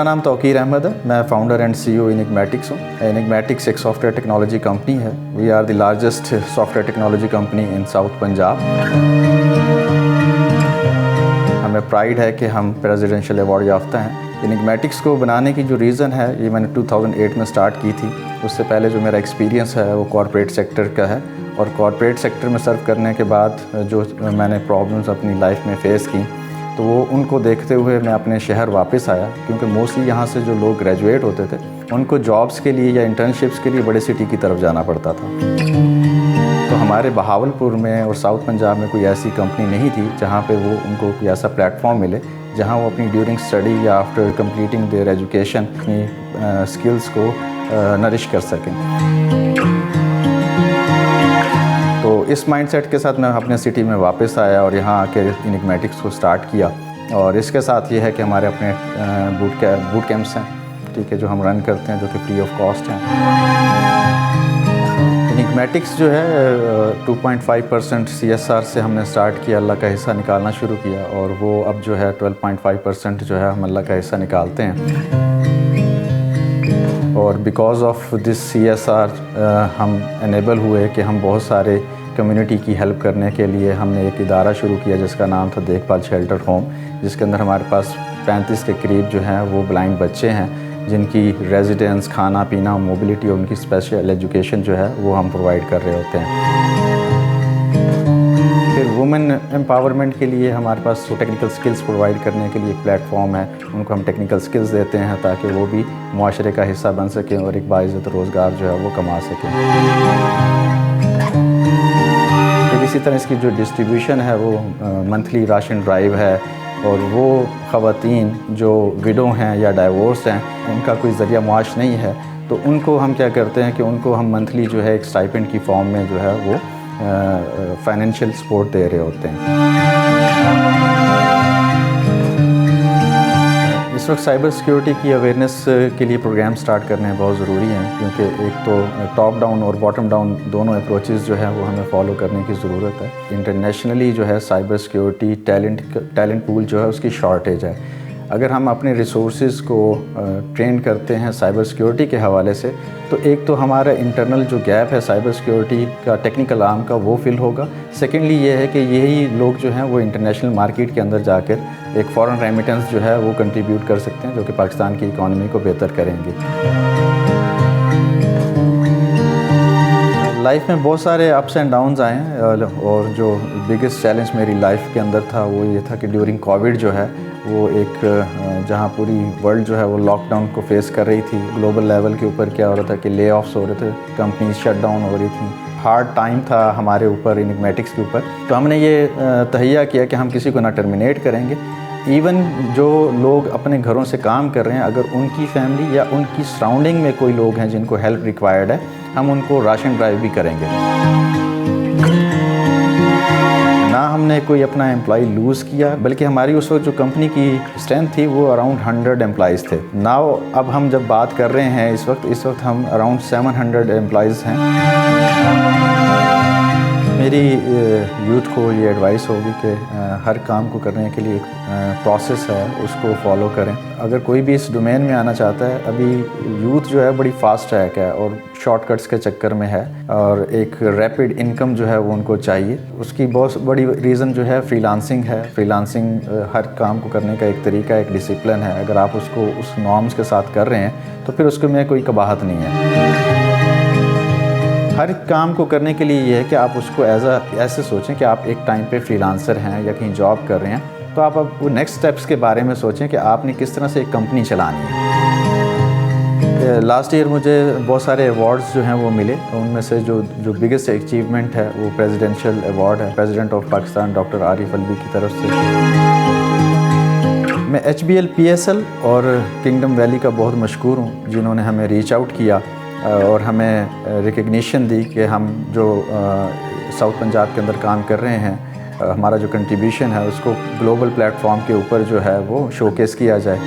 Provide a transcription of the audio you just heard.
नाम तौकीर अहमद है। मैं फाउंडर एंड CEO इनिग्मेटिक्स हूँ। इनिग्मेटिक्स एक सॉफ्टवेयर टेक्नोलॉजी कंपनी है। We are the largest software technology company in South Punjab. हमें प्राइड है कि हम प्रेसिडेंशियल अवार्ड याफ्ता हैं। इनिग्मेटिक्स को बनाने की जो रीज़न है, ये मैंने 2008 में स्टार्ट की थी। उससे पहले जो मेरा एक्सपीरियंस है वो कॉर्पोरेट सेक्टर का है, और कॉर्पोरेट सेक्टर में सर्व करने के बाद जो मैंने प्रॉब्लम्स अपनी लाइफ में फ़ेस की, तो वो उनको देखते हुए मैं अपने शहर वापस आया, क्योंकि मोस्टली यहाँ से जो लोग ग्रेजुएट होते थे उनको जॉब्स के लिए या इंटर्नशिप्स के लिए बड़े सिटी की तरफ जाना पड़ता था। तो हमारे बहावलपुर में और साउथ पंजाब में कोई ऐसी कंपनी नहीं थी जहाँ पे वो उनको कोई ऐसा प्लेटफॉर्म मिले जहाँ वो अपनी ड्यूरिंग स्टडी या आफ्टर कंप्लीटिंग देयर एजुकेशन अपनी स्किल्स को नरिश कर सकें। तो इस माइंडसेट के साथ मैं अपने सिटी में वापस आया और यहाँ आके इनिग्मेटिक्स को स्टार्ट किया। और इसके साथ ये है कि हमारे अपने बूट कैंप्स हैं, ठीक है, जो हम रन करते हैं, जो कि फ्री ऑफ कॉस्ट हैं। इनिग्मेटिक्स जो है 2.5% CSR से हमने स्टार्ट किया, अल्लाह का हिस्सा निकालना शुरू किया, और वो अब जो है 12.5% जो है हम अल्लाह का हिस्सा निकालते हैं। और बिकॉज़ ऑफ दिस CSR हम एनेबल हुए कि हम बहुत सारे कम्युनिटी की हेल्प करने के लिए हमने एक इदारा शुरू किया जिसका नाम था देखभाल शेल्टर होम, जिसके अंदर हमारे पास 35 के करीब जो हैं वो ब्लाइंड बच्चे हैं, जिनकी रेजिडेंस, खाना पीना, मोबिलिटी और उनकी स्पेशल एजुकेशन जो है वो हम प्रोवाइड कर रहे होते हैं। फिर वुमेन एम्पावरमेंट के लिए हमारे पास टेक्निकल स्किल्स प्रोवाइड करने के लिए एक प्लेटफॉर्म है। उनको हम टेक्निकल स्किल्स देते हैं ताकि वो भी मुआशरे का हिस्सा बन सकें और एक बाइज़्ज़त रोज़गार जो है वो कमा सकें। फिर इसी तरह इसकी जो डिस्ट्रीब्यूशन है वो मंथली राशन ड्राइव है, और वो ख़वातीन जो विडो हैं या डाइवोर्स हैं, उनका कोई ज़रिया मुआश नहीं है, तो उनको हम क्या करते हैं कि उनको हम मंथली जो है एक स्टाइपेंड की फॉर्म में जो है वो फाइनेंशियल सपोर्ट दे रहे होते हैं। इस वक्त साइबर सिक्योरिटी की अवेयरनेस के लिए प्रोग्राम स्टार्ट करने बहुत ज़रूरी हैं, क्योंकि एक तो टॉप डाउन और बॉटम डाउन दोनों अप्रोचेस जो है वो हमें फॉलो करने की ज़रूरत है। इंटरनेशनली जो है साइबर सिक्योरिटी टैलेंट पूल जो है उसकी शॉर्टेज है। अगर हम अपने रिसोर्सेज को ट्रेन करते हैं साइबर सिक्योरिटी के हवाले से, तो एक तो हमारा इंटरनल जो गैप है साइबर सिक्योरिटी का टेक्निकल आर्म का वो फिल होगा। सेकेंडली ये है कि यही लोग जो हैं वो इंटरनेशनल मार्केट के अंदर जाकर एक फॉरेन रेमिटेंस जो है वो कंट्रीब्यूट कर सकते हैं, जो कि पाकिस्तान की इकॉनमी को बेहतर करेंगे। लाइफ में बहुत सारे अप्स एंड डाउन्स आए हैं, और जो बिगेस्ट चैलेंज मेरी लाइफ के अंदर था वो ये था कि ड्यूरिंग कोविड जो है वो एक जहाँ पूरी वर्ल्ड जो है वो लॉकडाउन को फेस कर रही थी, ग्लोबल लेवल के ऊपर क्या हो रहा था कि ले ऑफ्स हो रहे थे, कंपनीज शट डाउन हो रही थी, हार्ड टाइम था हमारे ऊपर, इनिग्मेटिक्स के ऊपर। तो हमने ये तहैया किया कि हम किसी को ना टर्मिनेट करेंगे। इवन जो लोग अपने घरों से काम कर रहे हैं, अगर उनकी फैमिली या उनकी सराउंडिंग में कोई लोग हैं जिनको हेल्प रिक्वायर्ड है, हम उनको राशन ड्राइव भी करेंगे। ना हमने कोई अपना एम्प्लॉय लूज़ किया, बल्कि हमारी उस वक्त जो कंपनी की स्ट्रेंथ थी वो अराउंड 100 एम्प्लॉयज़ थे। नाउ अब हम जब बात कर रहे हैं इस वक्त हम अराउंड 700 एम्प्लॉयज़ हैं। मेरी यूथ को ये एडवाइस होगी कि हर काम को करने के लिए एक प्रोसेस है, उसको फॉलो करें। अगर कोई भी इस डोमेन में आना चाहता है, अभी यूथ जो है बड़ी फास्ट ट्रैक है और शॉर्टकट्स के चक्कर में है, और एक रैपिड इनकम जो है वो उनको चाहिए। उसकी बहुत बड़ी रीज़न जो है फ्रीलांसिंग है। फ्रीलांसिंग हर काम को करने का एक तरीका, एक डिसिप्लिन है। अगर आप उसको उस नॉर्म्स के साथ कर रहे हैं तो फिर उसके में कोई कबाहत नहीं है। हर काम को करने के लिए ये है कि आप उसको ऐसे सोचें कि आप एक टाइम पे फ्रीलांसर हैं या कहीं जॉब कर रहे हैं, तो आप अब वो नेक्स्ट स्टेप्स के बारे में सोचें कि आपने किस तरह से एक कंपनी चलानी है। लास्ट ईयर मुझे बहुत सारे अवार्ड्स जो हैं वो मिले। उनमें से जो बिगेस्ट अचीवमेंट है वो प्रेसिडेंशियल अवार्ड है, president of Pakistan doctor Arif Alvi की तरफ से। मैं HBL PSL और किंगडम वैली का बहुत मशकूर हूँ, जिन्होंने हमें रीच आउट किया और हमें रिकग्निशन दी कि हम जो साउथ पंजाब के अंदर काम कर रहे हैं, हमारा जो कंट्रीब्यूशन है उसको ग्लोबल प्लेटफॉर्म के ऊपर जो है वो शोकेस किया जाए।